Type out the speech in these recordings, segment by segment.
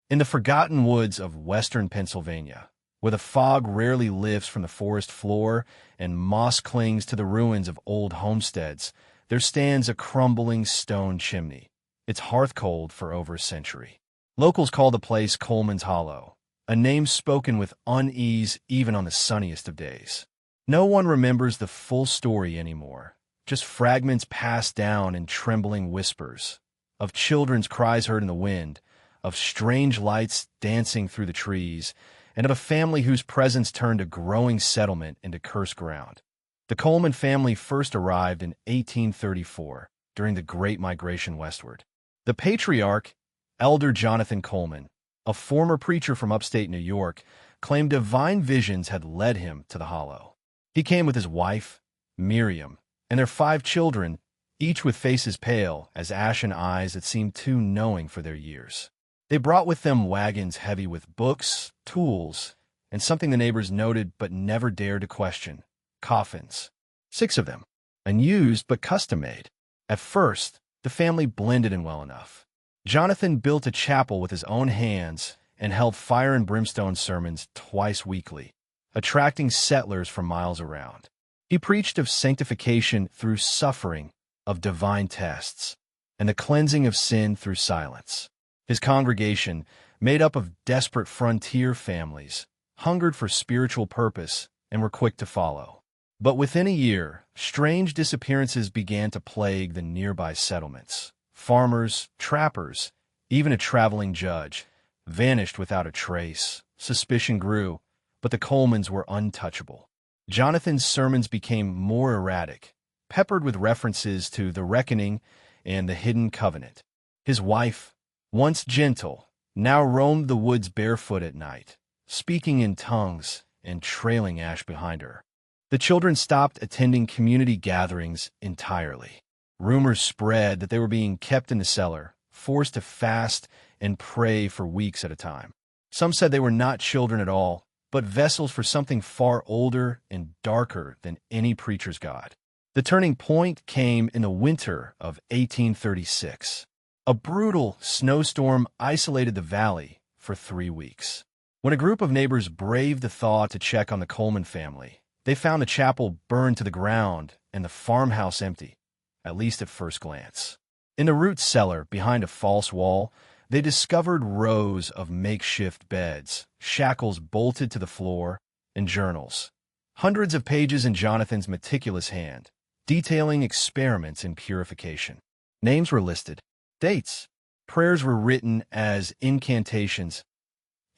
In the forgotten woods of western Pennsylvania, where the fog rarely lifts from the forest floor and moss clings to the ruins of old homesteads, there stands a crumbling stone chimney, its hearth cold for over a century. Locals call the place Coleman's Hollow, a name spoken with unease even on the sunniest of days. No one remembers the full story anymore, just fragments passed down in trembling whispers, of children's cries heard in the wind, of strange lights dancing through the trees, and of a family whose presence turned a growing settlement into cursed ground. The Coleman family first arrived in 1834 during the Great Migration westward. The patriarch, Elder Jonathan Coleman, a former preacher from upstate New York, claimed divine visions had led him to the hollow. He came with his wife, Miriam, and their 5 children, each with faces pale as ashen eyes that seemed too knowing for their years. They brought with them wagons heavy with books, tools, and something the neighbors noted but never dared to question: coffins. 6 of them, unused but custom-made. At first, the family blended in well enough. Jonathan built a chapel with his own hands and held fire and brimstone sermons twice weekly, attracting settlers from miles around. He preached of sanctification through suffering, of divine tests, and the cleansing of sin through silence. His congregation, made up of desperate frontier families, hungered for spiritual purpose and were quick to follow. But within a year, strange disappearances began to plague the nearby settlements. Farmers, trappers, even a traveling judge, vanished without a trace. Suspicion grew, but the Colemans were untouchable. Jonathan's sermons became more erratic, peppered with references to the reckoning and the hidden covenant. His wife, once gentle, now roamed the woods barefoot at night, speaking in tongues and trailing ash behind her. The children stopped attending community gatherings entirely. Rumors spread that they were being kept in the cellar, forced to fast and pray for weeks at a time. Some said they were not children at all, but vessels for something far older and darker than any preacher's God. The turning point came in the winter of 1836. A brutal snowstorm isolated the valley for 3 weeks. When a group of neighbors braved the thaw to check on the Coleman family, they found the chapel burned to the ground and the farmhouse empty, at least at first glance. In the root cellar, behind a false wall, they discovered rows of makeshift beds, shackles bolted to the floor, and journals. Hundreds of pages in Jonathan's meticulous hand, detailing experiments in purification. Names were listed. Dates. Prayers were written as incantations,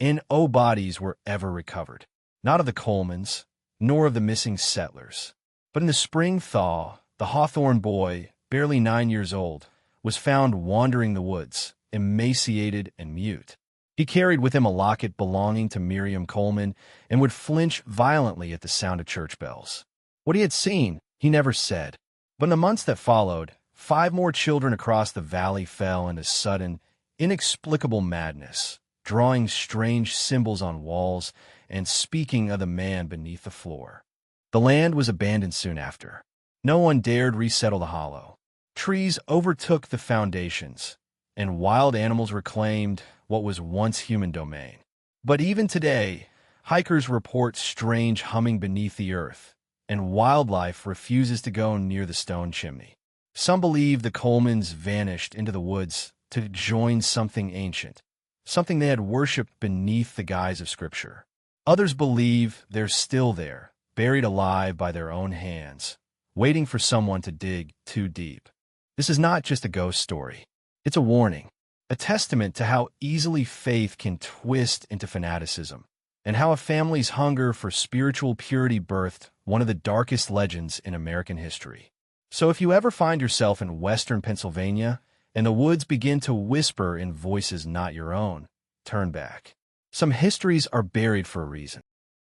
and no bodies were ever recovered. Not of the Colemans, nor of the missing settlers. But in the spring thaw, the Hawthorne boy, barely 9 years old, was found wandering the woods, emaciated and mute. He carried with him a locket belonging to Miriam Coleman and would flinch violently at the sound of church bells. What he had seen, he never said. But in the months that followed, 5 more children across the valley fell into sudden, inexplicable madness, drawing strange symbols on walls and speaking of the man beneath the floor. The land was abandoned soon after. No one dared resettle the hollow. Trees overtook the foundations, and wild animals reclaimed what was once human domain. But even today, hikers report strange humming beneath the earth, and wildlife refuses to go near the stone chimney. Some believe the Colemans vanished into the woods to join something ancient, something they had worshipped beneath the guise of Scripture. Others believe they're still there, buried alive by their own hands, waiting for someone to dig too deep. This is not just a ghost story. It's a warning, a testament to how easily faith can twist into fanaticism, and how a family's hunger for spiritual purity birthed one of the darkest legends in American history. So if you ever find yourself in western Pennsylvania and the woods begin to whisper in voices not your own, turn back. Some histories are buried for a reason.